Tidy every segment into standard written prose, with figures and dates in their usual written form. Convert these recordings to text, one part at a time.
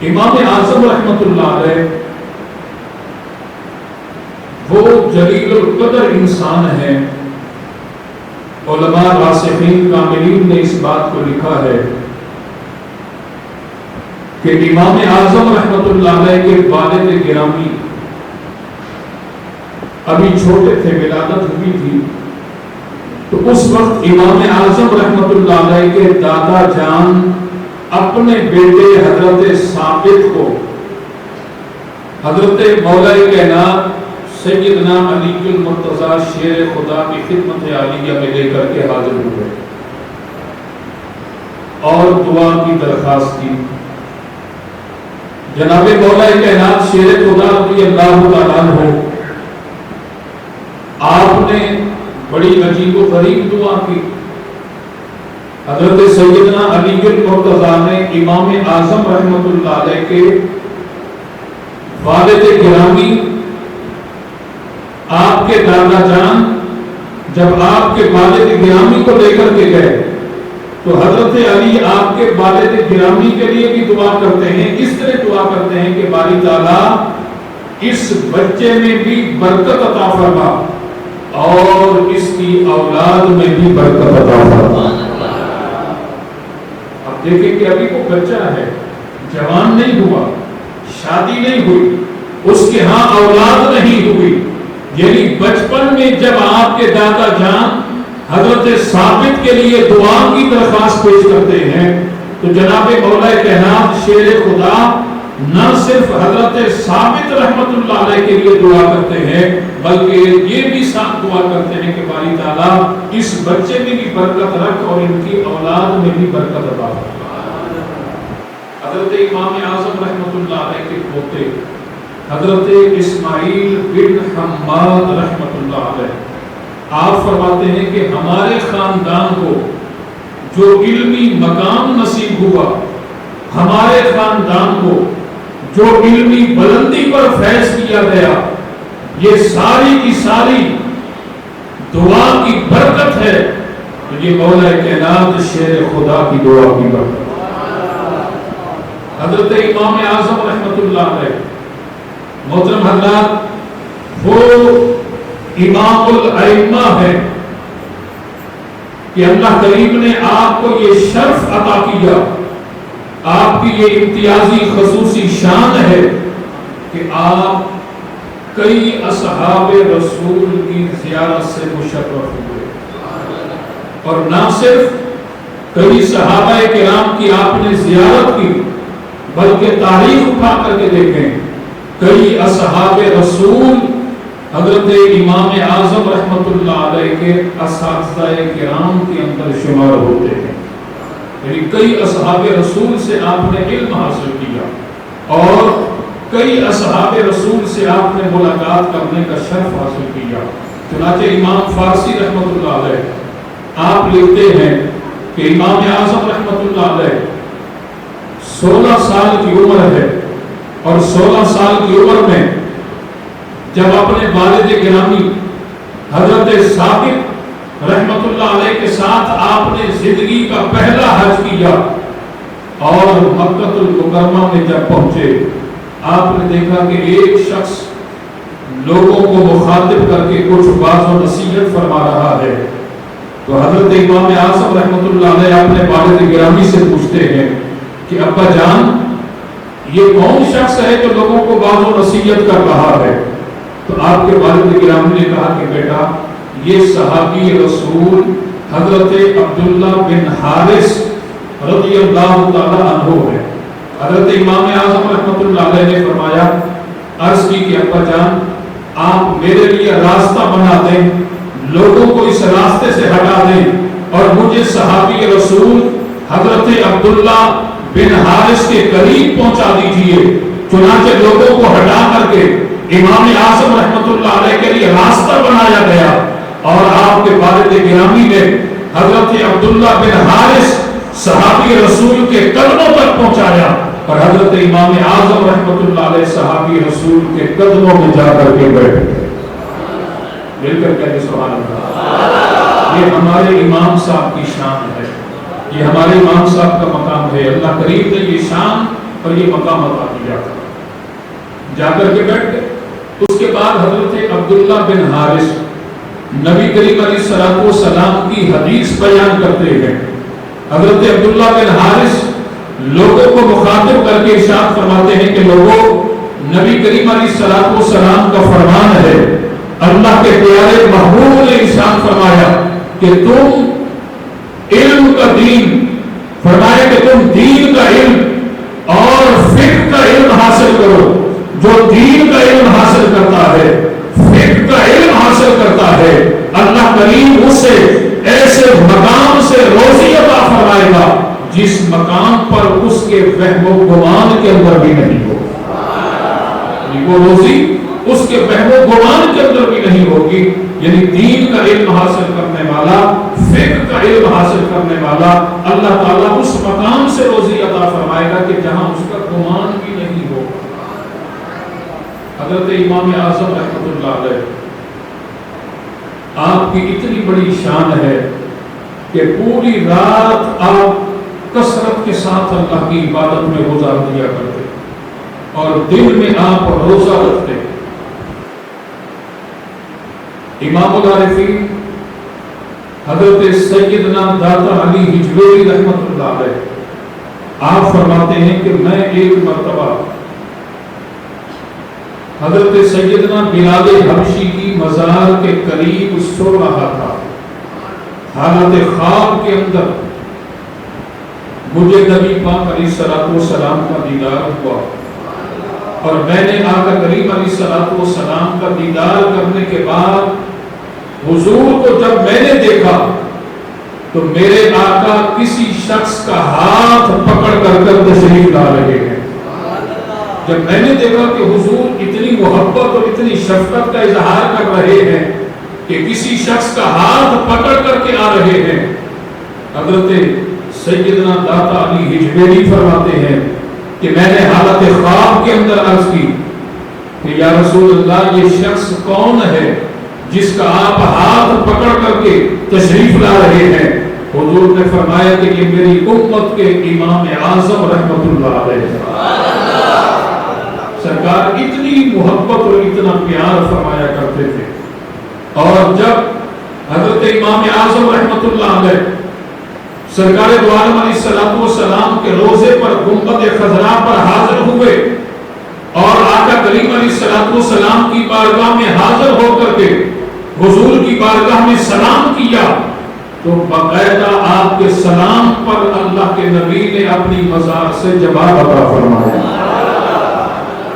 امام اعظم رحمۃ اللہ علیہ وہ جلیل القدر انسان ہیں. علماء راسخین کاملین نے اس بات کو لکھا ہے کہ امام اعظم رحمۃ اللہ علیہ کے والد گرامی ابھی چھوٹے تھے، ولادت ہوئی تھی، تو اس وقت امام اعظم رحمۃ اللہ علیہ کے دادا جان اپنے بیٹے حضرت ثابت کو حضرت مولا کائنات سیدنا علی المرتضیٰ شیر خدا کی خدمت عالیہ میں لے کر کے حاضر ہوئے اور دعا کی درخواست کی. جناب مولا کائنات شیر خدا رضی اللہ تعالیٰ عنہ آپ نے بڑی عجیب و غریب دعا کی. حضرت سیدنا علی المرتضیٰ نے امام اعظم رحمۃ اللہ علیہ کے والد گرامی آپ کے دادا جان جب آپ کے والد گرامی کو لے کر کے گئے تو حضرت علی آپ کے والد گرامی کے لیے بھی دعا کرتے ہیں. اس طرح دعا کرتے ہیں کہ باری تعالیٰ اس بچے میں بھی برکت عطا فرما اور اس کی اولاد میں بھی برکت عطا فرما. اب دیکھیں کہ ابھی وہ بچہ ہے، جوان نہیں ہوا، شادی نہیں ہوئی، اس کے ہاں اولاد نہیں ہوئی، یعنی بچپن میں جب آپ کے دادا جان حضرت ثابت کے لیے دعا کی درخواست پیش کرتے ہیں تو جناب مولا کائنات شیر خدا نہ صرف حضرت ثابت رحمت اللہ علیہ کے لیے دعا کرتے ہیں بلکہ یہ بھی ساتھ دعا کرتے ہیں کہ باری تعالیٰ اس بچے میں بھی برکت رکھ اور ان کی اولاد میں بھی برکت عطا فرما. حضرت امام اعظم رحمت اللہ علیہ کے پوتے حضرت اسماعیل بن حماد رحمت اللہ علیہ آپ فرماتے ہیں کہ ہمارے خاندان کو جو علمی مقام نصیب ہوا، ہمارے خاندان کو جو علمی بلندی پر فیض کیا گیا، یہ ساری کی ساری دعا کی برکت ہے. تو یہ مولا کائنات شیر خدا کی دعا کی برکت. حضرت امام اعظم رحمت اللہ علیہ محترم حضرات وہ امام الائمہ ہے کہ اللہ کریم نے آپ کو یہ شرف عطا کیا، آپ کی یہ امتیازی خصوصی شان ہے کہ آپ کئی اصحاب رسول کی زیارت سے مشرف ہوئے، اور نہ صرف کئی صحابہ کرام کی آپ نے زیارت کی بلکہ تاریخ اٹھا کر کے دیکھیں کئی اصحاب رسول حضرت امام اعظم رحمت اللہ علیہ کے اساتذہ کرام کے اندر شمار ہوتے ہیں. یعنی کئی اصحاب رسول سے آپ نے علم حاصل کیا اور کئی اصحاب رسول سے آپ نے ملاقات کرنے کا شرف حاصل کیا. چنانچہ امام فارسی رحمت اللہ علیہ آپ لکھتے ہیں کہ امام اعظم رحمت اللہ علیہ 16 سال کی عمر ہے اور 16 سال کی عمر میں جب اپنے والد گرامی حضرت ثابت رحمت اللہ علیہ کے ساتھ آپ نے زندگی کا پہلا حج کیا اور مکہ المکرمہ میں جب پہنچے آپ نے دیکھا کہ ایک شخص لوگوں کو مخاطب کر کے کچھ باز و نصیحت فرما رہا ہے. تو حضرت امام اعظم رحمت اللہ علیہ اپنے والد گرامی سے پوچھتے ہیں کہ ابا جان یہ کون شخص ہے جو لوگوں کو باز و نصیحت کر رہا ہے؟ تو آپ کے والد گرامی نے کہا کہ بیٹا یہ صحابی رسول حضرت عبداللہ بن حارث رضی اللہ تعالی عنہ ہے. حضرت امام اعظم رحمت اللہ علیہ نے فرمایا، عرض کی کہ ابا جان آپ میرے لیے راستہ بنا دیں، لوگوں کو اس راستے سے ہٹا دیں اور مجھے صحابی رسول حضرت عبداللہ بن حارث کے قریب پہنچا دیجئے. چنانچہ لوگوں کو ہٹا کر کے امام اعظم رحمت اللہ علیہ کے لیے راستہ بنایا گیا اور آپ کے والد گرامی نے حضرت عبداللہ بن حارث صحابی رسول کے قدموں تک پہنچایا اور حضرت امام اعظم رحمت اللہ علیہ صحابی رسول کے قدموں میں جا کر کے بیٹھ گئے. مل کر کہتے سبحان اللہ. یہ ہمارے امام صاحب کی شان ہے، یہ ہمارے امام صاحب کا مقام ہے. اللہ کریم نے یہ شان اور یہ مقام عطا کیا تھا. جا کر کے بیٹھ گئے. اس کے بعد حضرت عبداللہ بن حارث نبی کریم علیہ الصلوۃ والسلام کی حدیث بیان کرتے ہیں. حضرت عبداللہ بن حارث لوگوں کو مخاطب کر کے ارشاد فرماتے ہیں کہ لوگوں، نبی کریم علیہ الصلوۃ والسلام کا فرمان ہے، اللہ کے پیارے محبوب نے ارشاد فرمایا کہ تم علم کا دین، فرمایا کہ تم دین کا علم اور فقہ کا علم حاصل کرو. جو دین کا علم حاصل کرتا ہے، فقہ کا علم حاصل کرتا ہے، اللہ کریم اسے ایسے مقام سے روزی عطا فرمائے گا جس مقام پر اس کے وہم و گمان کے اندر بھی نہیں ہو. وہ روزی اس کے وہم و گمان کے اندر بھی نہیں ہوگی. یعنی دین کا علم حاصل کرنے والا، فقہ کا علم حاصل کرنے والا، اللہ تعالیٰ اس مقام سے روزی عطا فرمائے گا کہ جہاں اس کا گمان بھی نہیں ہوگا. حضرت امام اعظم رحمۃ اللہ علیہ، آپ کی اتنی بڑی شان ہے کہ پوری رات آپ کثرت کے ساتھ اللہ کی عبادت میں گزار دیا کرتے اور دن میں آپ روزہ رکھتے. امام العارفین حضرت سیدنا داتا علی ہجویری رحمۃ اللہ علیہ، آپ فرماتے ہیں کہ میں ایک مرتبہ حضرت سیدنا بلال حبشی کی مزار کے قریب سو رہا تھا. حالت خواب کے اندر مجھے نبی پاک علیہ الصلوۃ والسلام کا دیدار ہوا اور میں نے آقا کریم علیہ الصلوۃ والسلام کا دیدار کرنے کے بعد حضور کو جب میں نے دیکھا تو میرے آقا کسی شخص کا ہاتھ پکڑ کر تشریف لا رہے ہیں. جب میں نے دیکھا کہ حضور اتنی محبت اور اتنی شفقت کا اظہار کر رہے ہیں کہ کسی شخص کا ہاتھ پکڑ کر کے آ رہے ہیں، حضرت سیدنا داتا علی ہجویری فرماتے ہیں کہ میں نے حالت خواب کے اندر عرض کی کہ یا رسول اللہ، یہ شخص کون ہے جس کا آپ ہاتھ پکڑ کر کے تشریف لا رہے ہیں؟ حضور نے فرمایا کہ یہ میری امت کے امام اعظم رحمۃ اللہ علیہ. سرکار اتنی محبت اور اتنا پیار فرمایا کرتے تھے. اور جب حضرت امام اعظم رحمۃ اللہ علیہ سرکار دو عالم علیہ الصلوۃ والسلام کے روضے پر گنبد خضراء پر حاضر ہوئے اور آقا کریم علیہ الصلوۃ والسلام کی بارگاہ میں حاضر ہو کر کے حضور کی بارگاہ میں سلام کیا تو باقاعدہ آپ کے سلام پر اللہ کے نبی نے اپنی مزار سے جواب عطا فرمایا.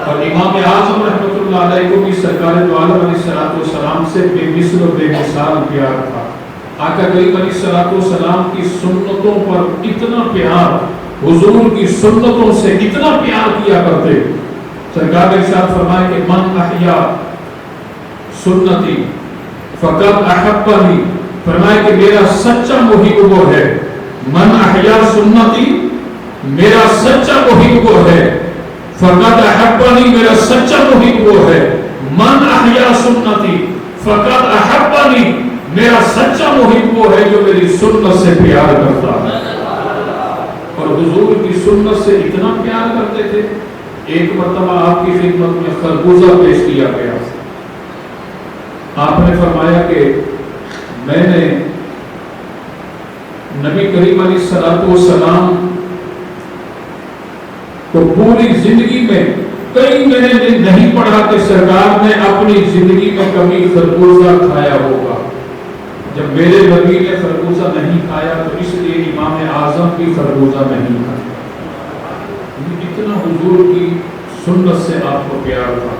اور امام اعظم رحمۃ اللہ علیہ کو بھی سرکار دو عالم علیہ الصلوۃ والسلام سے بے مثل و بے مثال پیار تھا. آقا کریم علیہ الصلوۃ والسلام کی سنتوں پر اتنا پیار، حضور کی سنتوں سے اتنا پیار کیا کرتے. سرکار نے ارشاد فرمایا کہ من احیا سنتی فقط احبنی، فرمایا کہ میرا سچا محب وہ ہے. من احیا سنتی، میرا سچا محب وہ ہے. فقط احبنی، میرا سچا محب وہ ہے. من احیا سنتی فقط احبنی، میرا سچا محب وہ ہے جو میری سنت سے پیار کرتا ہے. اور حضور کی سنت سے اتنا پیار کرتے تھے. ایک مرتبہ آپ کی خدمت میں خربوزہ پیش کیا گیا. آپ نے فرمایا کہ میں نے نبی کریم علیہ الصلوۃ والسلام کو پوری زندگی میں کئی میں نے نہیں پڑھا کہ سرکار نے اپنی زندگی میں کبھی خربوزہ کھایا ہوگا. جب میرے نبی نے خربوزہ نہیں کھایا تو اس لیے امام اعظم بھی خربوزہ نہیں کھایا. اتنا حضور کی سنت سے آپ کو پیار تھا.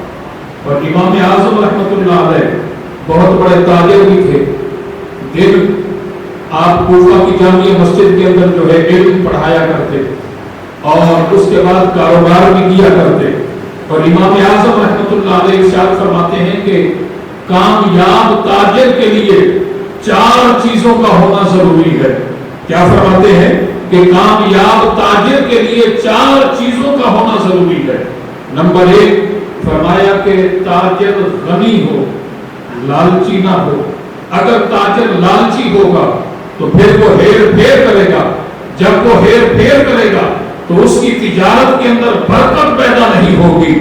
اور امام اعظم رحمۃ اللہ علیہ بہت بڑے تاجر بھی تھے. دن آپ کوفہ کی جامعہ مسجد کے اندر جو ہے علم پڑھایا کرتے اور اس کے بعد کاروبار بھی کیا کرتے. اور امام اعظم رحمۃ اللہ علیہ ارشاد فرماتے ہیں کہ کامیاب تاجر کے لیے 4 چیزوں کا ہونا ضروری ہے. کیا فرماتے ہیں کہ کامیاب تاجر کے لیے 4 چیزوں کا ہونا ضروری ہے. نمبر 1 فرمایا کہ تاجر غنی ہو، لالچی نہ ہو. اگر تاجر لالچی ہوگا تو پھر وہ ہیر پھیر کرے گا. جب وہ ہیر پھیر کرے گا تو اس کی تجارت کے اندر برکت پیدا نہیں ہوگی۔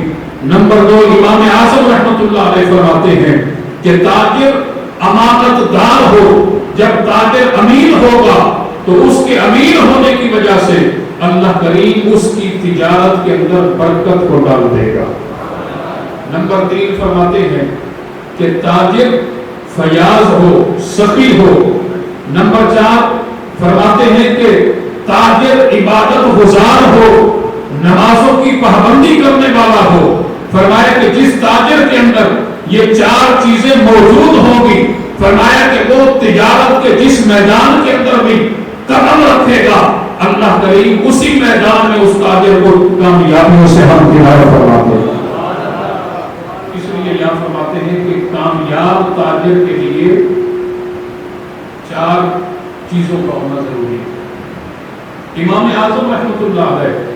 نمبر 2، امام اعظم رحمۃ اللہ علیہ فرماتے ہیں کہ تاجر امانت دار ہو، جب تاجر امین ہوگا تو اس کے امین ہونے کی وجہ سے اللہ کریم اس کی تجارت کے اندر برکت کو ڈال دے گا۔ نمبر 3 فرماتے ہیں کہ تاجر فیاض ہو، سخی ہو۔ نمبر 4 فرماتے ہیں کہ تاجر عبادت گزار ہو، نمازوں کی پابندی کرنے والا ہو۔ فرمایا کہ جس تاجر کے اندر یہ 4 چیزیں موجود ہوں گی، فرمایا کہ وہ تجارت کے جس میدان کے اندر بھی قدم رکھے گا، اللہ کریم اسی میدان میں اس تاجر کو کامیابیوں سے ہمکنار فرماتے ہیں۔ اس لیے یہاں فرماتے ہیں کہ کامیاب تاجر کے لیے 4 چیزوں کا ہونا ضروری ہے۔ امام اعظم رحمۃ اللہ علیہ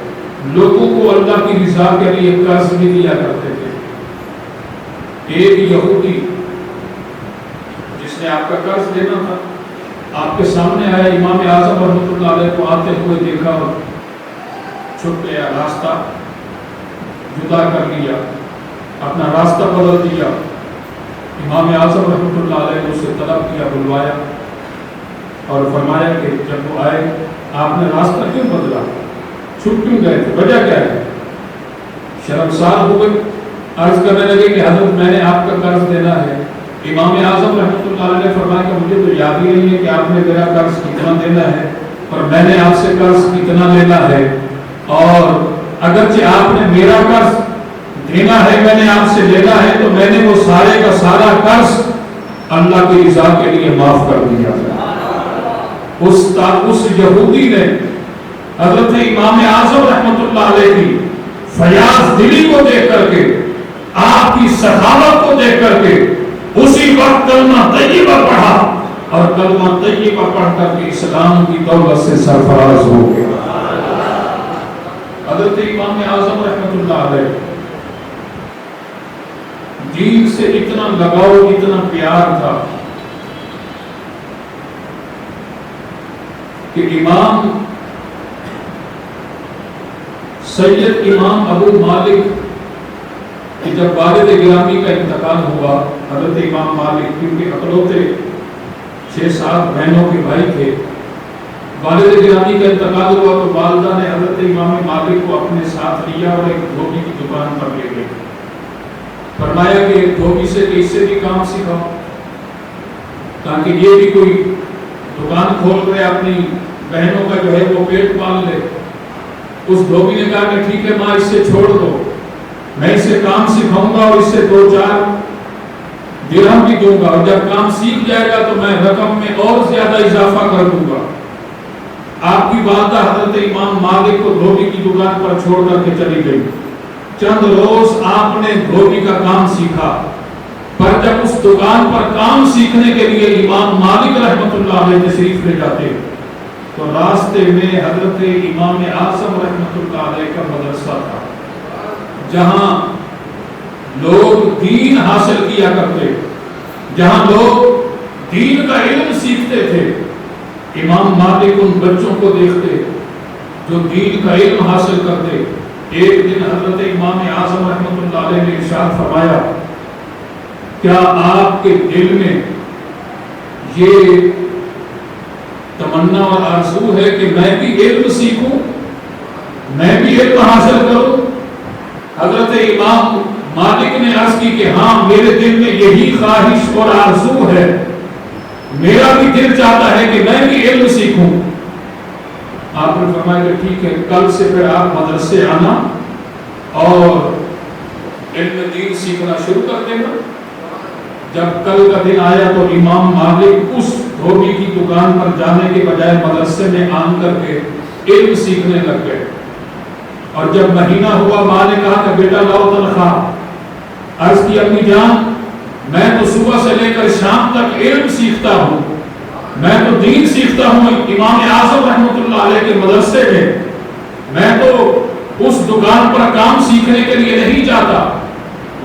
لوگوں کو اللہ کی رضا کے لیے قرض بھی دیا کرتے تھے۔ ایک یہودی جس نے آپ کا قرض دینا تھا، آپ کے سامنے آیا، امام اعظم رحمۃ اللہ علیہ کو آتے ہوئے دیکھا اور چھپ گیا، راستہ جدا کر لیا، اپنا راستہ بدل دیا۔ امام اعظم رحمۃ اللہ علیہ نے اسے طلب کیا، بلوایا اور فرمایا کہ جب وہ آئے، آپ نے راستہ کیوں بدلا، چھپ کیوں گئے تھے، وجہ کیا ہے؟ شرمسار ہو گئے، عرض کرنے لگے کہ حضرت میں نے آپ کا قرض دینا ہے۔ امام اعظم رحمۃ اللہ علیہ نے فرمایا کہ مجھے تو یاد ہی نہیں ہے کہ آپ نے میرا قرض کتنا دینا ہے اور میں نے آپ سے قرض کتنا لینا ہے، اور اگرچہ آپ نے میرا قرض دینا ہے، میں نے آپ سے لینا ہے، تو میں نے وہ سارے کا سارا قرض اللہ کی رضا کے لیے معاف کر دیا۔ اس یہودی نے حضرت امام اعظم رحمۃ اللہ علیہ کی فیاض دلی کو دیکھ کر کے، آپ کی سخاوت کو دیکھ کر کے اسی وقت کلمہ طیبہ پڑھا، اور کلمہ طیبہ پڑھ کر کے اسلام کی دولت سے سرفراز ہو گیا۔ حضرت امام اعظم رحمۃ اللہ علیہ دین سے اتنا لگاؤ، اتنا پیار تھا کہ امام سید امام ابو مالک کہ جب والد گرامی کا انتقال ہوا، حضرت امام مالک کیونکہ اکلوتے 6-7 بہنوں کے بھائی تھے، والد گرامی کا انتقال ہوا تو والدہ نے حضرت امام مالک کو اپنے ساتھ لیا اور ایک دھوبی کی دکان پر لے گئے۔ فرمایا کہ دھوبی سے کہ اس سے بھی کام سکھاؤ تاکہ یہ بھی کوئی دکان کھول کر اپنی بہنوں کا جو ہے وہ پیٹ پال لے۔ اس دھوبی نے کہا کہ ٹھیک ہے ماں، اس سے چھوڑ دو، میں اسے کام سکھاؤں گا اور اس سے 2-4 درہم بھی دوں گا، اور جب کام سیکھ جائے گا تو میں رقم میں اور زیادہ اضافہ کر دوں گا۔ آپ کی والدہ حضرت امام مالک کو دھوبی کی دکان پر چھوڑ کر کے چلی گئی۔ چند روز آپ نے دھوبی کا کام سیکھا، پر جب اس دکان پر کام سیکھنے کے لیے امام مالک رحمۃ اللہ علیہ تشریف لے جاتے تو راستے میں حضرت امام اعظم رحمۃ اللہ علیہ کا مدرسہ تھا، جہاں لوگ دین حاصل کیا کرتے، جہاں لوگ دین کا علم سیکھتے تھے۔ امام مالک ان بچوں کو دیکھتے جو دین کا علم حاصل کرتے۔ ایک دن حضرت امام اعظم رحمۃ اللہ علیہ نے ارشاد فرمایا، کیا آپ کے دل میں یہ تمنا اور آرزو ہے کہ میں بھی علم سیکھوں، میں بھی علم حاصل کروں؟ حضرت امام مالک نے عرض کی کہ ہاں، میرے دل میں یہی خواہش اور آرزو ہے، میرا بھی دل چاہتا ہے کہ میں بھی علم سیکھوں۔ آپ نے فرمایا کہ ٹھیک ہے، کل سے پھر آپ مدرسے آنا اور علم دین سیکھنا شروع کر دینا۔ جب کل کا دن آیا تو امام مالک اس دھوبی کی دکان پر جانے کے بجائے مدرسے میں آن کر کے علم سیکھنے لگ گئے۔ اور جب مہینہ ہوا، ماں نے کہا کہ بیٹا لاؤ تنخواہ۔ عرض کی امی جان، میں تو صبح سے لے کر شام تک علم سیکھتا ہوں، میں تو دین سیکھتا ہوں امام اعظم رحمۃ اللہ علیہ کے مدرسے میں تو اس دکان پر کام سیکھنے کے لیے نہیں جاتا۔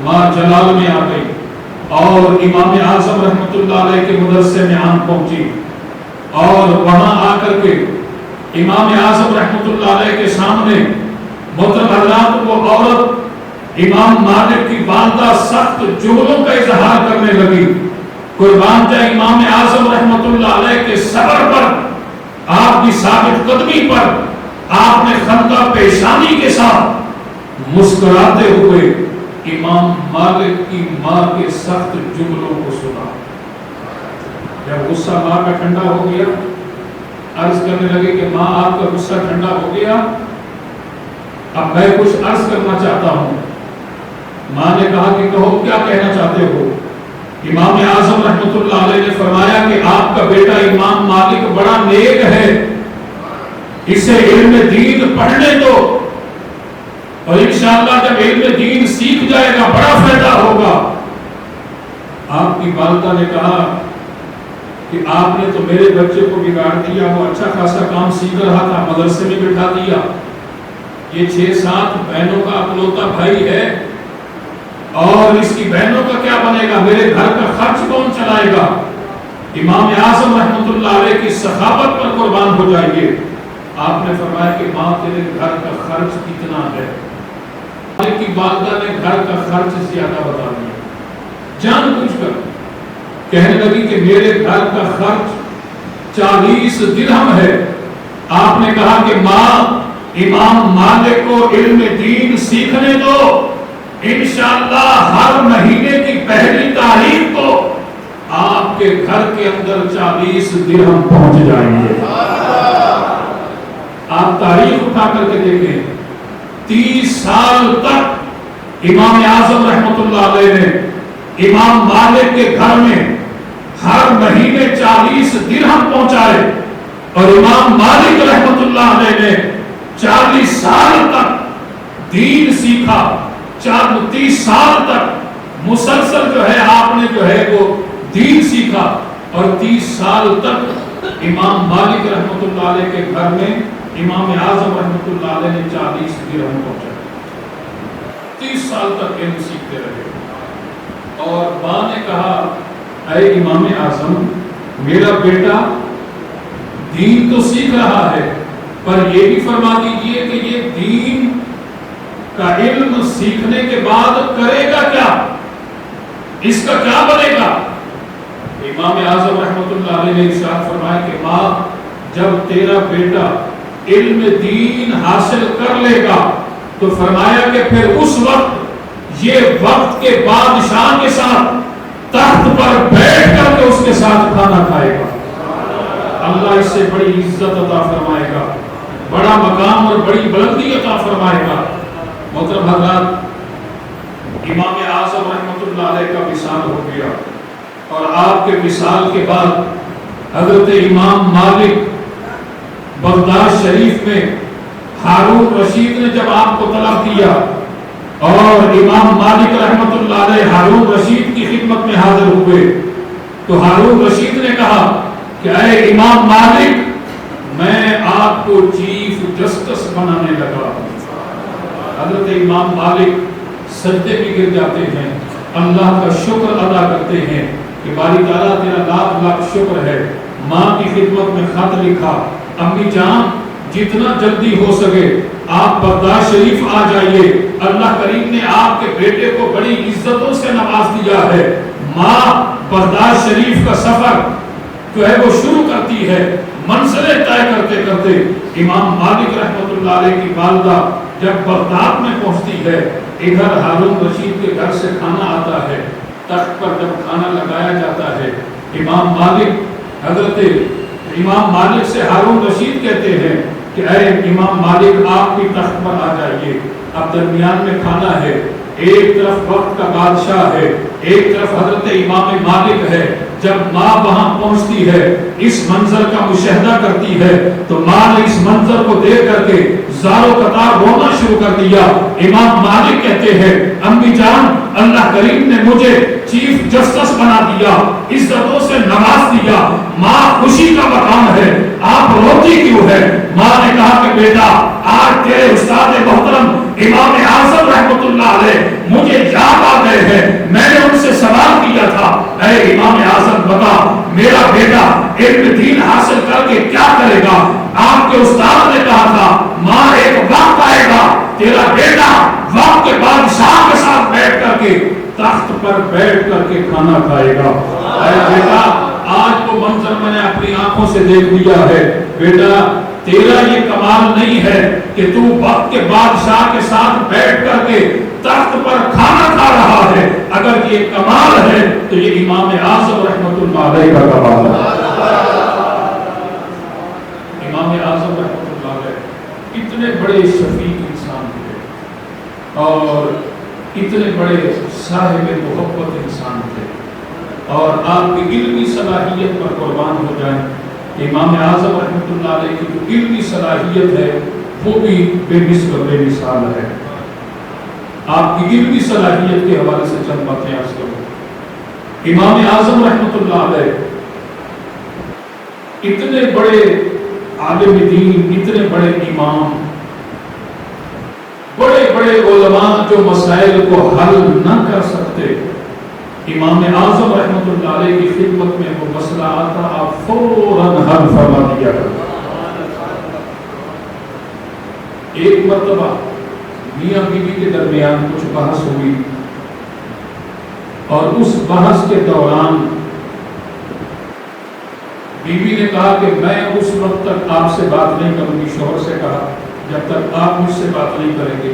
ماں جلال میں آ گئی اور امام اعظم رحمۃ اللہ علیہ کے مدرسے میں آن پہنچی، اور وہاں آ کر کے امام اعظم رحمۃ اللہ علیہ کے سامنے محترم حضرات وہ عورت امام مالک کی والدہ سخت جملوں کا اظہار کرنے لگی. قربان جائے امام اعظم رحمۃ اللہ علیہ کے صبر پر، آپ کی ثابت قدمی پر آپ نے خندہ پیشانی کے ساتھ مسکراتے ہوئے امام مالک کی ماں کے سخت جملوں کو سنا. جب غصہ ماں کا ٹھنڈا ہو گیا، عرض کرنے لگے کہ ماں آپ کا غصہ ٹھنڈا ہو گیا، اب میں کچھ عرض کرنا چاہتا ہوں. ماں نے کہا کہ کہو کیا کہنا چاہتے ہو. امام اعظم رحمۃ اللہ علیہ نے فرمایا کہ آپ کا بیٹا امام مالک بڑا نیک ہے، اسے علم دین پڑھنے دو، اور انشاءاللہ جب علم دین سیکھ جائے گا بڑا فائدہ ہوگا. آپ کی والدہ نے کہا کہ آپ نے تو میرے بچے کو بگاڑ دیا، وہ اچھا خاصا کام سیکھ رہا تھا، مدرسے میں بٹھا دیا. یہ 6-7 بہنوں کا اکلوتا بھائی ہے، اور اس کی بہنوں کا کیا بنے گا، میرے گھر کا خرچ کون چلائے گا. امام اعظم رحمۃ اللہ علیہ کی سخاوت پر قربان ہو جائیے. آپ نے فرمایا کہ ماں تیرے گھر کا خرچ کتنا ہے. مالک کی والدہ نے گھر کا خرچ زیادہ بتا دیا، جان بوجھ کر کہنے لگی کہ میرے گھر کا خرچ 40 درہم ہے. آپ نے کہا کہ ماں امام مالک کو علم دین سیکھنے دو، انشاءاللہ ہر مہینے کی پہلی تاریخ کو آپ کے گھر کے اندر 40 درہم پہنچ جائیں گے. آپ تاریخ اٹھا کر کے دیکھیں، 30 سال تک امام اعظم رحمۃ اللہ علیہ نے امام مالک کے گھر میں ہر مہینے 40 درہم پہنچائے، اور امام مالک رحمۃ اللہ علیہ نے 40 سال تک دین سیکھا. 30 سال تک مسلسل جو ہے آپ نے جو ہے وہ دین سیکھا، اور 30 سال تک امام مالک رحمۃ اللہ علیہ کے گھر میں امام اعظم رحمۃ اللہ علیہ نے 40 درہم پہنچائے. 30 سال تک علم سیکھتے رہے. اور ماں نے کہا اے امام اعظم، میرا بیٹا دین تو سیکھ رہا ہے، پر یہ بھی فرما دیجئے کہ یہ دین کا علم سیکھنے کے بعد کرے گا کیا، اس کا کیا بنے گا. امام اعظم رحمۃ اللہ علیہ نے ارشاد فرمایا کہ ماں جب تیرا بیٹا علم دین حاصل کر لے گا تو فرمایا کہ پھر اس وقت یہ وقت کے بادشاہ کے ساتھ تخت پر بیٹھ کر کے اس کے ساتھ کھانا کھائے گا. اللہ اس سے بڑی عزت عطا فرمائے گا، بڑا مقام اور بڑی بلندی عطا فرمائے گا. محترم حضرات، امام اعظم رحمۃ اللہ علیہ کا وصال ہو گیا، اور آپ کے وصال کے بعد حضرت امام مالک بغداد شریف میں ہارون رشید نے جب آپ کو طلب کیا، اور امام مالک رحمۃ اللہ علیہ ہارون رشید کی خدمت میں حاضر ہوئے، تو ہارون رشید نے کہا کہ اے امام مالک، میں آپ کو چیف جسٹس بنانے لگا. حضرت امام مالک سجدے بھی گر جاتے ہیں، اللہ کا شکر ادا کرتے ہیں کہ باری تعالیٰ تیرا لاکھ لاکھ شکر ہے. ماں کی خدمت میں خط لکھا، امی جان جتنا جلدی ہو سکے آپ بغداد شریف آ جائیے، اللہ کریم نے آپ کے بیٹے کو بڑی عزتوں سے نواز دیا ہے. ماں بغداد شریف کا سفر جو ہے وہ شروع کرتی ہے. منزلیں طے کرتے کرتے امام مالک رحمۃ اللہ علیہ کی والدہ جب بغداد میں پہنچتی ہے، ادھر ہارون رشید کے گھر سے کھانا آتا ہے. تخت پر جب کھانا لگایا جاتا ہے، امام مالک سے ہارون رشید کہتے ہیں کہ اے امام مالک آپ بھی تخت پر آ جائیے. اب درمیان میں کھانا ہے، ایک طرف وقت کا بادشاہ ہے، ایک طرف حضرت امام مالک ہے. جب ماں وہاں پہنچتی ہے، اس منظر کا مشاہدہ کرتی ہے، تو ماں نے اس منظر کو دیکھ کر کے زار و قطار رونا شروع کر دیا. امام مالک کہتے ہیں امی جان اللہ کریم نے مجھے چیف جسٹس بنا دیا، عزتوں سے نواز دیا. ماں خوشی کا مقام ہے، آپ روتی کیوں ہے؟ ماں نے کہا کہ بیٹا آج تیرے استاد محترم امام اعظم رحمۃ اللہ علیہ مجھے یاد آ گئے ہیں. میں نے ان سے سوال کیا تھا اے امام اعظم بتا میرا بیٹا علم دین حاصل کر کے کیا کرے گا؟ آپ کے استاد نے کہا تھا ماں ایک وقت آئے گا تیرا بیٹا وقت کے بادشاہ کے ساتھ بیٹھ کر کے تخت پر بیٹھ کر کے کھانا کھائے گا۔ اے بیٹا آج وہ منظر میں نے اپنی آنکھوں سے دیکھ لیا ہے، بیٹا تیرا یہ کمال نہیں ہے کہ تو وقت کے بادشاہ کے ساتھ بیٹھ کر کے تخت پر کھانا کھا رہا ہے، اگر یہ کمال ہے تو یہ امام اعظم رحمت اللہ علیہ کا کمال ہے۔ امام اعظم رحمت اللہ علیہ اتنے بڑے شفیق انسان تھے اور اتنے بڑے صاحب محبت انسان تھے، اور آپ کی علمی صلاحیت پر قربان ہو جائیں، امام اعظم رحمت اللہ علیہ کی جو علمی صلاحیت ہے وہ بھی بے مثل بے مثال ہے۔ آپ کی علمی صلاحیت کے حوالے سے چند باتیں عرض کروں۔ امام اعظم رحمت اللہ علیہ اتنے بڑے عالم دین، اتنے بڑے امام، بڑے بڑے علماء جو مسائل کو حل نہ کر سکتے، امام اعظم رحمت اللہ علیہ کی خدمت میں وہ مسئلہ آتا آپ فوراً حل فرما دیا کرتے۔ ایک مرتبہ میاں بیوی کے درمیان کچھ بحث ہوئی، اور اس بحث کے دوران بیوی نے کہا کہ میں اس وقت تک آپ سے بات نہیں کروں گی، شوہر سے کہا جب تک آپ مجھ سے بات نہیں کریں گے۔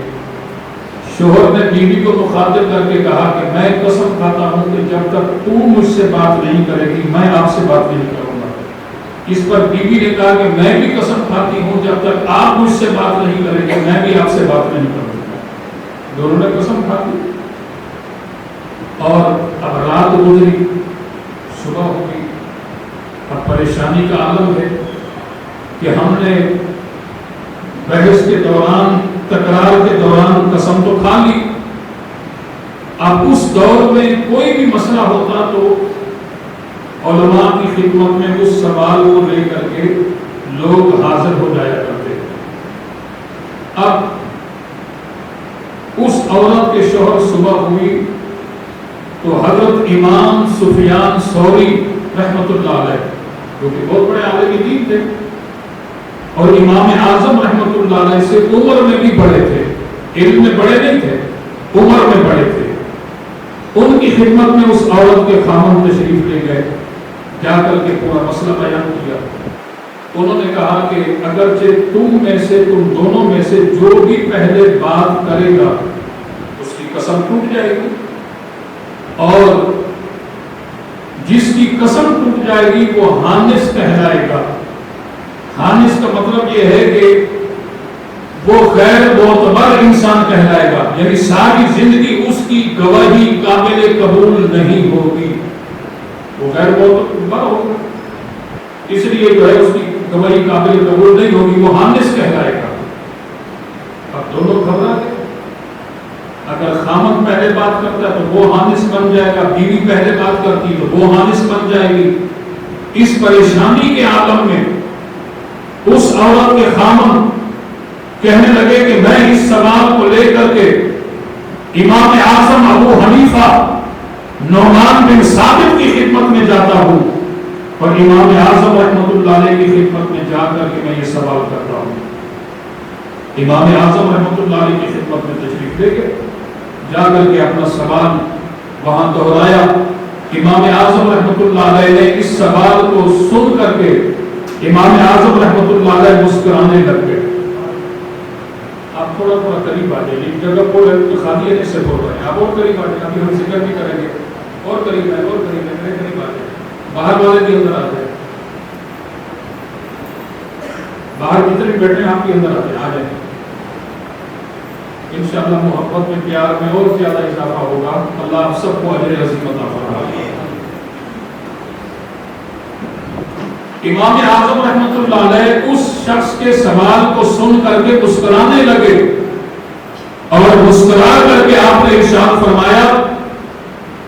شوہر نے بیوی کو مخاطب کر کے کہا کہ میں قسم کھاتا ہوں کہ جب تک تو مجھ سے بات نہیں کرے گی میں آپ سے بات نہیں کروں گا۔ اس پر بیوی نے کہا کہ میں بھی قسم کھاتی ہوں جب تک آپ مجھ سے بات نہیں کریں گے میں بھی آپ سے بات نہیں کروں گا۔ دونوں نے قسم کھا دی، اور اب رات گزری، صبح ہو گئی، اب پریشانی کا عالم ہے کہ ہم نے بحث کے دوران، تکرار کے دوران قسم تو کھا لی، اب اس دور میں کوئی بھی مسئلہ ہوتا تو علماء کی خدمت میں اس سوال کو لے کر کے لوگ حاضر ہو جایا کرتے۔ اب اس عورت کے شوہر صبح ہوئی تو حضرت امام سفیان ثوری رحمت اللہ علیہ جو کہ بہت بڑے عالم دین تھے اور امام اعظم رحمت اللہ علیہ سے عمر میں بھی بڑے تھے، علم میں بڑے نہیں تھے، عمر میں بڑے تھے، ان کی خدمت میں اس عورت کے خامن تشریف لے گئے، جا کر کے پورا مسئلہ بیان کیا۔ انہوں نے کہا کہ اگرچہ تم دونوں میں سے جو بھی پہلے بات کرے گا اس کی قسم ٹوٹ جائے گی، اور جس کی قسم ٹوٹ جائے گی وہ حانس کہلائے گا۔ حانس کا مطلب یہ ہے کہ وہ غیر معتبر انسان کہلائے گا، یعنی ساری زندگی اس کی گواہی قابل قبول نہیں ہوگی، وہ غیر معتبر ہوگا، اس لیے جو ہے اس کی گواہی قابل قبول نہیں ہوگی، وہ حانس کہلائے گا۔ اب دونوں گھبرا گئے، اگر خامد پہلے بات کرتا ہے تو وہ حانس بن جائے گا، بیوی پہلے بات کرتی تو وہ حانس بن جائے گی۔ اس پریشانی کے عالم میں اس عورت کے خامد کہنے لگے کہ میں اس سوال کو لے کر کے امام اعظم ابو حنیفہ نعمان بن ثابت کی خدمت میں جاتا ہوں، اور امام اعظم رحمت اللہ علیہ کی خدمت میں جا کر کے میں یہ سوال کرتا ہوں۔ امام اعظم رحمت اللہ علیہ کی خدمت میں تشریف لے گئے، جا کر کے اپنا سوال وہاں دہرایا۔ امام اعظم رحمت اللہ علیہ نے اس سوال کو سن کر کے امام اعظم رحمت اللہ علیہ مسکرانے لگ گئے۔ آپ تھوڑا قریب آ جائیے، ایک جگہ پر خالی ہے سے بول رہے ہیں، آپ اور قریب آ جائیں، ابھی ہم ذکر بھی کریں گے، اور قریب ہے، اور قریب ہے، میرے قریب آ جائیں، باہر والے بھی اندر آ جائیں، باہر جتنے بیٹھے ہیں آپ کے اندر آ جائیں، انشاءاللہ محبت میں، پیار میں اور زیادہ اضافہ ہوگا۔ اللہ آپ سب کو اجر عظیم عطا فرمائے۔ امام اعظم رحمت اللہ علیہ اس شخص کے سوال کو سن کر کے مسکرانے لگے، اور مسکرا کر کے آپ نے ارشاد فرمایا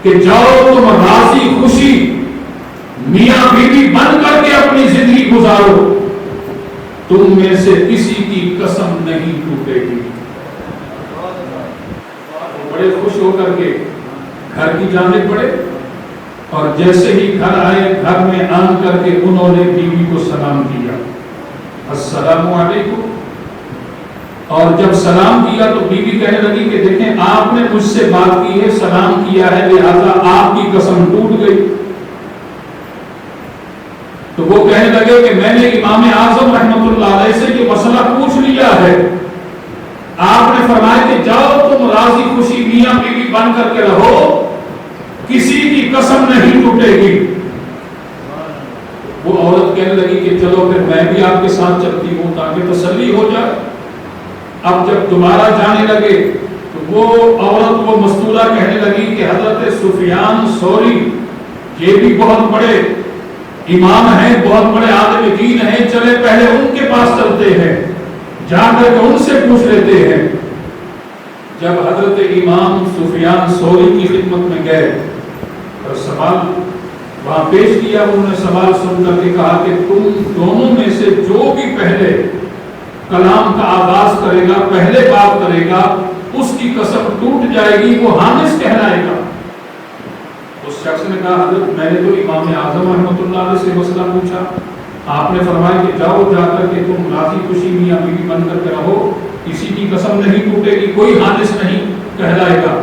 کہ جاؤ تم راضی خوشی میاں بیوی بن کر کے اپنی زندگی گزارو، تم میں سے کسی کی قسم نہیں ٹوٹے گی۔ بڑے خوش ہو کر کے گھر کی جانب بڑھے، اور جیسے ہی گھر آئے گھر میں آن کر کے انہوں نے بیوی کو سلام کیا، السلام علیکم. اور جب سلام کیا تو بیوی کہنے لگی کہ دیکھیں آپ نے مجھ سے بات کی ہے، سلام کیا ہے، لہذا آپ کی قسم ٹوٹ گئی. تو وہ کہنے لگے کہ میں نے امام اعظم رحمۃ اللہ علیہ سے یہ مسئلہ پوچھ لیا ہے، آپ نے فرمایا کہ جاؤ تم راضی خوشی میاں بیوی بن کر کے رہو، کسی کی قسم نہیں ٹوٹے گی. وہ عورت کہنے لگی کہ چلو پھر میں بھی آپ کے ساتھ چلتی ہوں تاکہ تسلی ہو جائے. اب جب دوبارہ جانے لگے تو وہ عورت وہ مستورہ کہنے لگی کہ حضرت سفیان ثوری یہ بھی بہت بڑے امام ہیں، بہت بڑے عالم دین ہیں، چلے پہلے ان کے پاس چلتے ہیں، جا کر کے ان سے پوچھ لیتے ہیں. جب حضرت امام سفیان ثوری کی خدمت میں گئے اور سوال وہاں پیش کیا، انہوں نے سوال سن کر کے کہا کہ تم دونوں میں سے جو بھی پہلے کلام کا آغاز کرے گا، پہلے بات کرے گا، اس کی قسم ٹوٹ جائے گی، وہ حانث کہلائے گا. اس شخص نے کہا حضرت میں نے تو امام اعظم رحمۃ اللہ علیہ سے مسئلہ پوچھا، آپ نے فرمایا کہ جاؤ جا کر کے تم راضی خوشی میاں بیوی بن کر کے رہو، کسی کی قسم نہیں ٹوٹے گی، کوئی حادث نہیں کہلائے گا.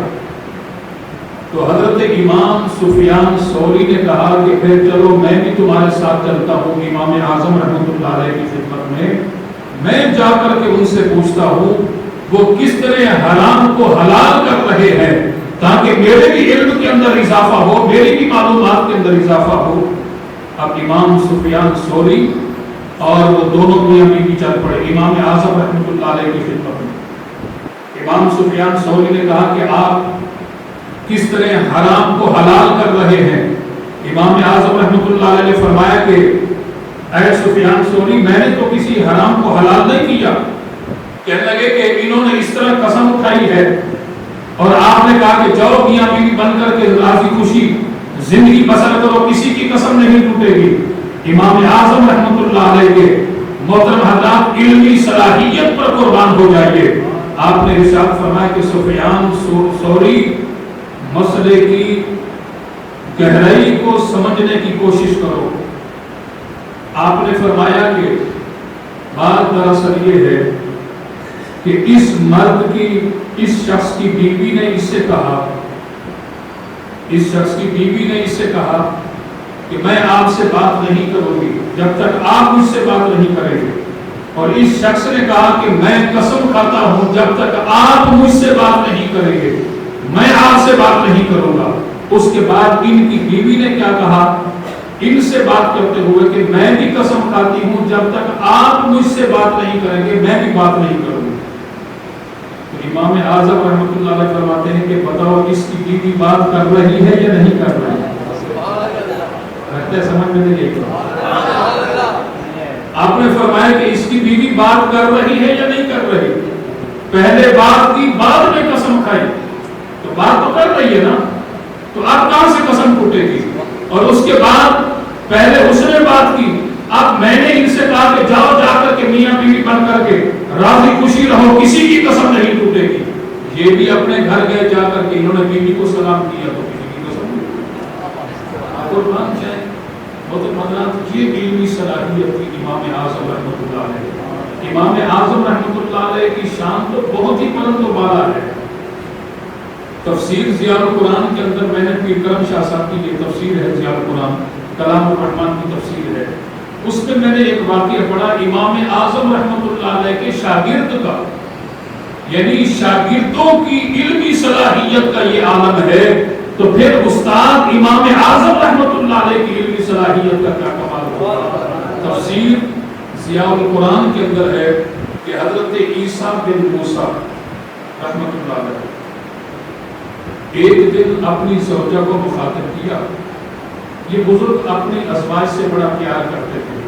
تو حضرت امام سفیان ثوری نے کہا کہ پھر چلو میں بھی تمہارے ساتھ چلتا ہوں امام اعظم رحمۃ اللہ علیہ کی خدمت میں جا کر کے ان سے پوچھتا ہوں وہ کس طرح حرام کو حلال کر رہے ہیں تاکہ میرے بھی علم کے اندر اضافہ ہو، میری بھی معلومات کے اندر اضافہ ہو. اب امام سفیان ثوری اور وہ دونوں میاں بیوی چل پڑے امام اعظم رحمۃ اللہ علیہ کی خدمت میں. امام سفیان ثوری نے کہا کہ آپ کس طرح حرام کو حلال کر رہے ہیں. امام اعظم رحمۃ اللہ علیہ نے فرمایا کہ اے سفیان ثوری میں نے تو کسی حرام کو حلال نہیں کیا. کہنے لگے کہ انہوں نے اس طرح قسم اٹھائی ہے اور آپ نے کہا کہ جاؤ میاں بیوی بن کر کے راضی خوشی زندگی بسر کرو، کسی کی قسم نہیں ٹوٹے گی. امام اعظم رحمۃ اللہ علیہ کے محترم حضرات علمی صلاحیت پر قربان ہو جائیے. آپ نے ارشاد فرمایا کہ سفیان ثوری مسئلے کی گہرائی کو سمجھنے کی کوشش کرو. آپ نے فرمایا کہ بات دراصل یہ ہے کہ اس مرد کی، اس شخص کی بیوی نے اس سے کہا، اس شخص کی بیوی نے اس سے کہا کہ میں آپ سے بات نہیں کروں گی جب تک آپ مجھ سے بات نہیں کریں گے. اور اس شخص نے کہا کہ میں قسم کھاتا ہوں جب تک آپ مجھ سے بات نہیں کریں گے میں آپ سے بات نہیں کروں گا. اس کے بعد ان کی بیوی نے کیا کہا ان سے بات کرتے ہوئے کہ میں بھی قسم کھاتی ہوں جب تک آپ مجھ سے بات نہیں کریں گے میں بھی بات نہیں کروں گی. تو امام اعظم رحمۃ اللہ علیہ فرماتے ہیں کہ بتاؤ اس کی بیوی بات کر رہی ہے یا نہیں کر رہی ہے؟ رہتے سمجھ میں نہیں. آپ نے فرمایا کہ اس کی بیوی بات کر رہی ہے یا نہیں کر رہی. پہلے بات کی بعد میں قسم کھائی تو بات تو کر رہی ہے نا، تو اب کہاں سے قسم ٹوٹے گی. اور اس کے بعد پہلے اس نے بات کی، اب میں نے ان سے کہا کہ جاؤ جا کر کے میاں بیوی بن کر کے راضی خوشی رہو، کسی کی قسم نہیں ٹوٹے گی. یہ بھی اپنے گھر گئے جا کر کے انہوں نے بیوی کو سلام کیا تو کسی کی قسم نہیں ٹوٹے. قربان جائے یہ علمی صلاحیت کی امام اعظم رحمۃ اللہ علیہ. امام اعظم رحمۃ اللہ علیہ کی شان تو بہت ہی بلند و بالا ہے. تفسیر ضیاء القرآن کے اندر میں نے پیر کرم شاہ صاحب کی یہ تفسیر ہے ضیاء القرآن، کلام الرحمن کی تفسیر ہے، اس میں میں نے ایک واقعہ پڑھا امام اعظم رحمۃ اللہ علیہ کے شاگرد کا، یعنی شاگردوں کی علمی صلاحیت کا یہ عالم ہے تو پھر استاد امام اعظم رحمۃ اللہ علیہ کی علمی صلاحیت کا کیا کمال ہوگا. تفسیر ضیاء القرآن کے اندر ہے کہ حضرت عیسیٰ بن موسیٰ رحمۃ اللہ علیہ ایک دن اپنی زوجہ کو مخاطب کیا. یہ بزرگ اپنے ازواج سے بڑا پیار کرتے تھے.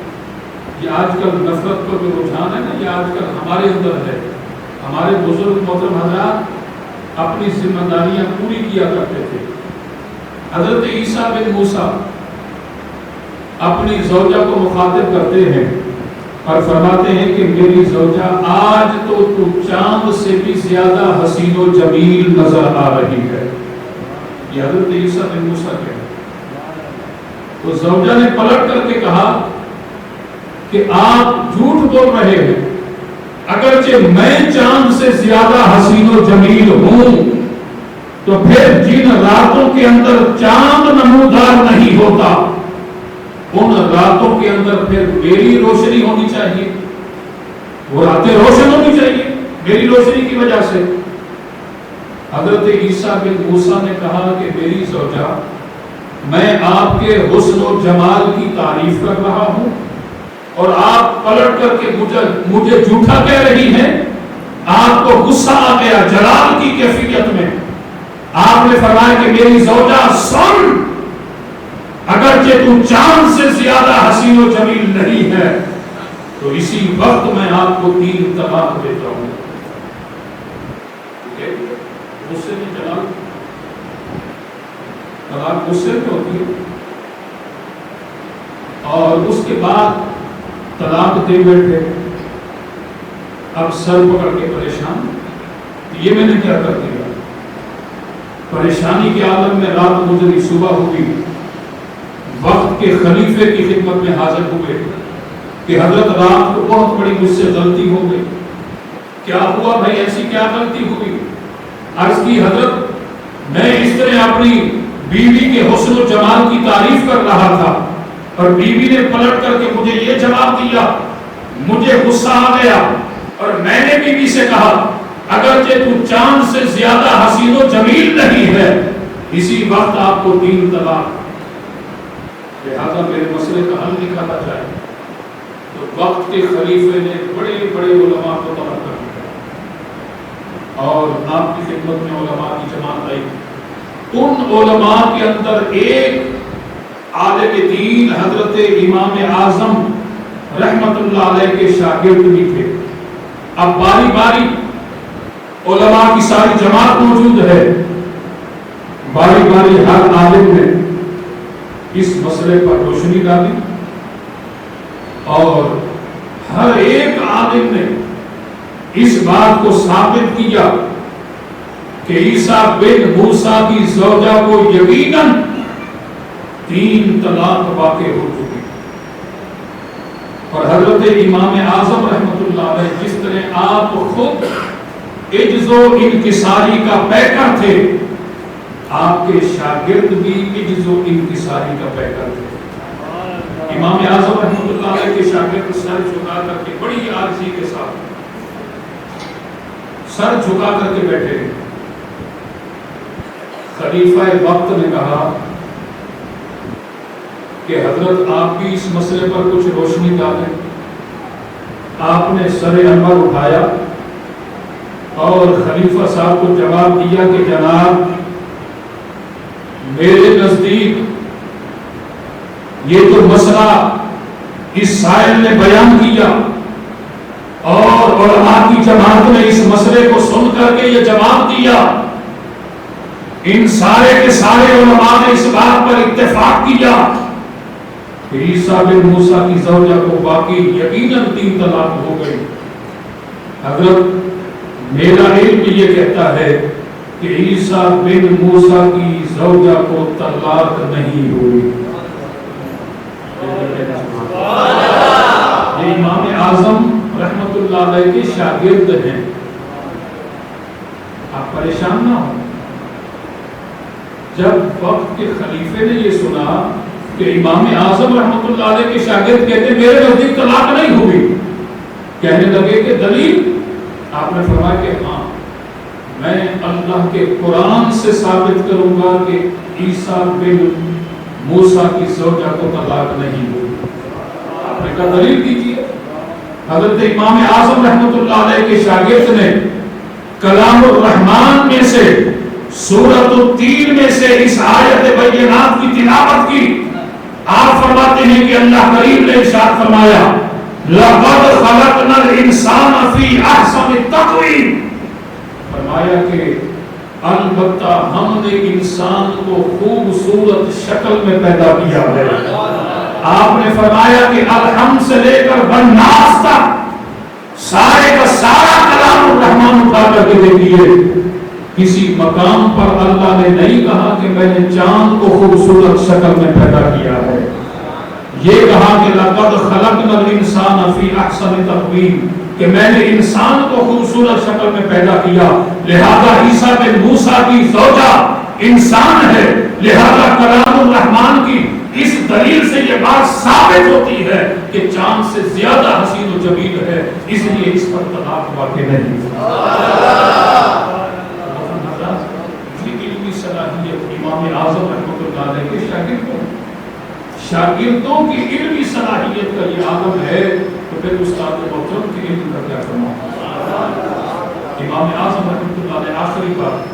یہ آج کل نفرت کا جو رجحان ہے نا، یہ آج کل ہمارے اندر ہے. ہمارے بزرگ محترم حضرات اپنی ذمہ داریاں پوری کیا کرتے تھے. حضرت عیسیٰ بن موسیٰ اپنی زوجہ کو مخاطب کرتے ہیں اور فرماتے ہیں کہ میری زوجہ آج تو چاند سے بھی زیادہ حسین و جمیل نظر آ رہی ہے. یہ حضرت عیسیٰ بن موسیٰ کہتے ہیں. تو زوجہ نے پلٹ کر کے کہا کہ آپ جھوٹ بول رہے ہیں، اگرچہ میں چاند سے زیادہ حسین و جمیل ہوں تو پھر جن راتوں کے اندر چاند نمودار نہیں ہوتا ان راتوں کے اندر پھر میری روشنی ہونی چاہیے، وہ راتیں روشن ہونی چاہیے میری روشنی کی وجہ سے۔ حضرت عیسیٰ بن موسیٰ نے کہا کہ میری زوجہ، میں آپ کے حسن و جمال کی تعریف کر رہا ہوں اور آپ پلٹ کر کے مجھے جھوٹا کہہ رہی ہیں۔ آپ کو غصہ آ گیا جلال کی کیفیت میں، آپ نے فرمایا کہ میری زوجہ سن، اگرچہ تو چاند سے زیادہ حسین و جمیل نہیں ہے تو اسی وقت میں آپ کو 3 طلاق دیتا ہوں۔ غصے میں جلال، طلاق غصے میں ہوتی ہے، اور اس کے بعد طلاق دے بیٹھے۔ اب سر پکڑ کے پریشان، یہ میں نے کیا کر دیا؟ پریشانی کے عالم میں رات گزری، صبح ہوئی، وقت کے خلیفے کی خدمت میں حاضر ہوئے کہ حضرت رات کو بہت بڑی مجھ سے غلطی ہو گئی۔ کیا ہوا بھائی، ایسی کیا غلطی ہوئی؟ عرض کی حضرت میں اس طرح اپنی بیوی کے حسن و جمال کی تعریف کر رہا تھا اور بیوی نے پلٹ کر کے مجھے یہ جواب دیا، مجھے غصہ آ گیا اور میں نے بیوی سے کہا اگرچہ تو چاند سے زیادہ حسین و جمیل نہیں ہے، اسی وقت آپ کو 3 طلاق۔ لہذا میرے مسئلے کا حل نکالا جائے تو وقت کے خلیفے نے بڑے بڑے علماء کو طلب کر دیا اور آپ کی خدمت میں علماء کی جماعت آئی۔ ان علماء کے اندر ایک عالم دین حضرت امام اعظم رحمت اللہ علیہ کے شاگرد بھی تھے۔ اب باری باری علماء کی ساری جماعت موجود ہے، باری باری ہر عالم نے اس مسئلے پر روشنی ڈالی اور ہر ایک عالم نے اس بات کو ثابت کیا کہ عیسیٰ بن موسیٰ کی زوجہ کو یقیناً 3 طلاق واقع ہو چکی۔ اور حضرت امام اعظم رحمت اللہ علیہ جس طرح آپ خود عجز و انکساری کا پیکر تھے، آپ کے شاگرد بھی عجز و انکساری کا پیکر تھے۔ امام اعظم رحمت اللہ علیہ کے شاگرد سر جھکا کر کے بڑی عاجزی کے ساتھ سر جھکا کر کے بیٹھے۔ خلیفہ وقت نے کہا کہ حضرت آپ بھی اس مسئلے پر کچھ روشنی ڈالیں۔ آپ نے سر انور اٹھایا اور خلیفہ صاحب کو جواب دیا کہ جناب، میرے نزدیک یہ تو مسئلہ اس سائل نے بیان کیا اور علماء کی جماعت نے اس مسئلے کو سن کر کے یہ جواب دیا، ان سارے کے سارے علماء نے اس بات پر اتفاق کیا کہ عیسیٰ بن موسیٰ کی زوجہ کو واقعی یقیناً 3 طلاق ہو گئی۔ حضرت میرا علم یہ کہتا ہے کہ عیسیٰ بن موسیٰ کی زوجہ کو طلاق نہیں ہوئی۔ یہ امام اعظم رحمت اللہ علیہ کے شاگرد ہیں، آپ پریشان نہ ہوں۔ جب وقت کے خلیفے نے یہ سنا کہ امام اعظم رحمت اللہ علیہ کے شاگرد کہتے میرے نزدیک طلاق نہیں ہوئی، کہنے لگے کہ دلیل؟ آپ نے فرمایا کہ ہاں، میں اللہ کے قرآن سے ثابت کروں گا کہ عیسیٰ بن موسیٰ کی زوجہ کو طلاق نہیں ہوئی۔ آپ نے کہا دلیل دیجیے۔ حضرت امام اعظم رحمت اللہ علیہ کے شاگرد نے کلام الرحمن میں سے سورۃ التین میں سے اس آیت بینات کی تلاوت کی۔ آپ فرماتے ہیں کہ اللہ کریم نے ارشاد فرمایا لَقَدْ خَلَقْنَا الْإِنسَانَ فِي أَحْسَنِ تَقْوِيمٍ، فرمایا کہ البتہ ہم نے انسان کو خوبصورت شکل میں پیدا کیا ہے۔ آپ نے فرمایا کہ الحمد سے لے کر والناس تک سارے کا سارا کلام الرحمن اٹھا کر کے دیکھیے، کسی مقام پر اللہ نے نہیں کہا کہ میں نے چاند کو خوبصورت شکل میں پیدا کیا ہے۔ یہ کہا کہ لقد خلقنا الانسان فی احسن تقویم، کہ میں نے انسان کو خوبصورت شکل میں پیدا کیا، لہذا عیسیٰ بن موسیٰ کی زوجہ انسان ہے، لہذا کلام الرحمن کی اس دلیل سے یہ بات ثابت ہوتی ہے کہ چاند سے زیادہ حسین و جمیل ہے، اس لیے اس پر طلاق واقع نہیں۔ علمی صلاحیت امام اعظم رحمۃ اللہ علیہ کے شاگردوں کی علمی صلاحیت کا یہ عالم ہے، تو پھر استاد محترم کے علم کا کیا کمال۔ امام اعظم رحمۃ اللہ علیہ آخری بات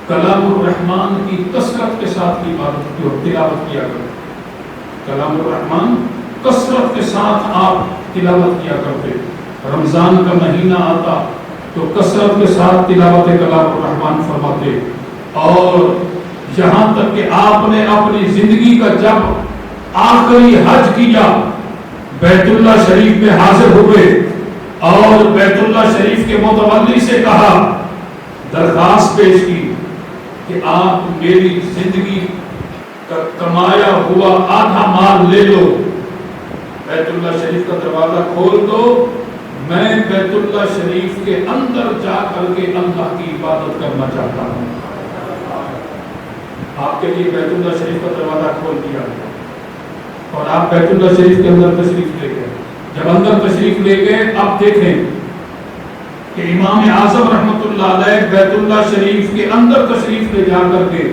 کلام الرحمن کی کثرت کے ساتھ کی عبادت کی اور تلاوت کیا کرتے، کلام الرحمن کثرت کے ساتھ آپ تلاوت کیا کرتے، رمضان کا مہینہ آتا تو کثرت کے ساتھ تلاوت کلام الرحمن فرماتے، اور یہاں تک کہ آپ نے اپنی زندگی کا جب آخری حج کیا، بیت اللہ شریف میں حاضر ہوئے اور بیت اللہ شریف کے متولی سے کہا، درخواست پیش کی کہ آپ میری زندگی کا کمایا ہوا آدھا مال لے لو، بیت اللہ شریف کا دروازہ کھول دو، میں بیت اللہ شریف کے اندر جا کر کے اللہ کی عبادت کرنا چاہتا ہوں۔ آپ کے لیے بیت اللہ شریف کا دروازہ کھول دیا اور آپ بیت اللہ شریف کے اندر تشریف لے گئے۔ جب اندر تشریف لے گئے، اب دیکھیں کہ امام اعظم رحمۃ اللہ علیہ بیت اللہ شریف کے اندر تشریف لے جا کر کے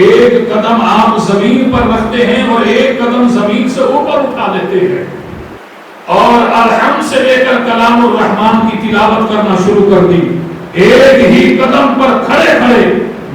ایک قدم آپ زمین پر رکھتے ہیں اور ایک قدم زمین سے اوپر اٹھا لیتے ہیں اور الحمد سے لے کر کلام الرحمن کی تلاوت کرنا شروع کر دی۔ ایک ہی قدم پر کھڑے کھڑے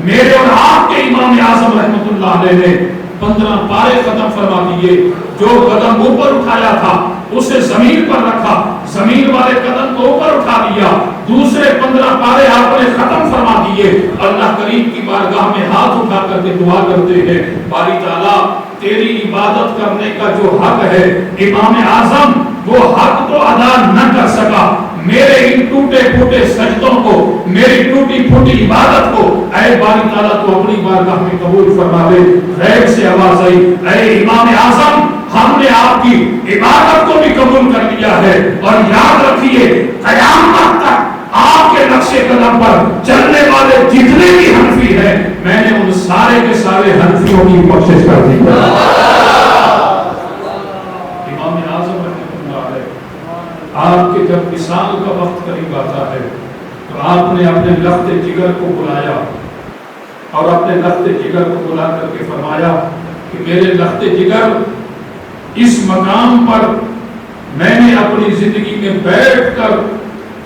میرے اور آپ کے امام اعظم رحمۃ اللہ علیہ نے 15 پارے ختم فرما دیے۔ جو قدم اوپر اٹھایا تھا اسے زمین پر رکھا، زمین والے قدم کو اوپر اٹھا دیا، دوسرے 15 پارے آپ نے ختم فرما دیے۔ اللہ کریم کی بارگاہ میں ہاتھ اٹھا کر کے دعا کرتے ہیں، باری تعالیٰ تیری عبادت کرنے کا جو حق ہے امام اعظم وہ حق تو ادا نہ کر سکا، میرے ان ٹوٹے پھوٹے سجدوں کو، میری ٹوٹی پھوٹی عبادت کو اے باری تعالیٰ تو اپنی بارگاہ میں قبول فرما دے۔ غیب سے آواز آئی، اے امام اعظم ہم نے آپ کی عبادت کو بھی قبول کر لیا ہے، اور یاد رکھیے قیامت تک آپ کے نقش قدم پر چلنے والے جتنے بھی حنفی ہیں میں نے ان سارے کے سارے حنفیوں کی بخشش کر دی۔ امام اعظم رحمۃ اللہ علیہ آپ کے جب وصال کا وقت قریب آتا ہے تو آپ نے اپنے لخت جگر کو بلایا اور اپنے لخت جگر کو بلا کر کے فرمایا کہ میرے لخت جگر اس مقام پر میں نے اپنی زندگی میں بیٹھ کر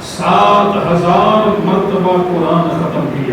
7000 مرتبہ قرآن ختم کیا۔